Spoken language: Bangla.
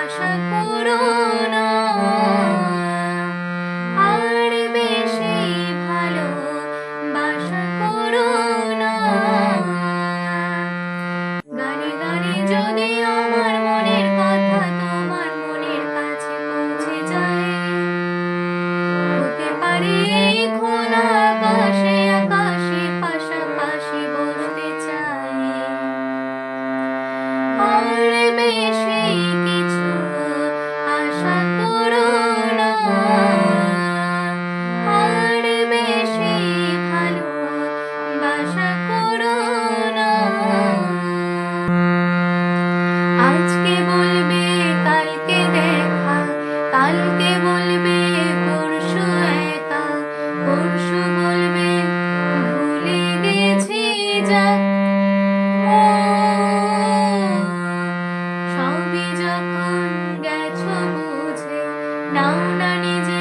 আশা করো না আর বেশি ভালো বাসা করো না। গানে গানে যদি আমার মনের কথা তোমার মনের কাছে পৌঁছে যায়, হতে পারে এই খোলা আকাশে আকাশের পাশাপাশি বসতে চাই। আর বেশি কিছু আশা করো না আর বেশি ভালো বাসা করো না। আজকে বলবে কালকে দেখা, কালকে বলবে পরশু একা, পরশু বলবে ভুলে গেছি যাক। ও সবই যখন গেছো বুঝে, নাও না নিজে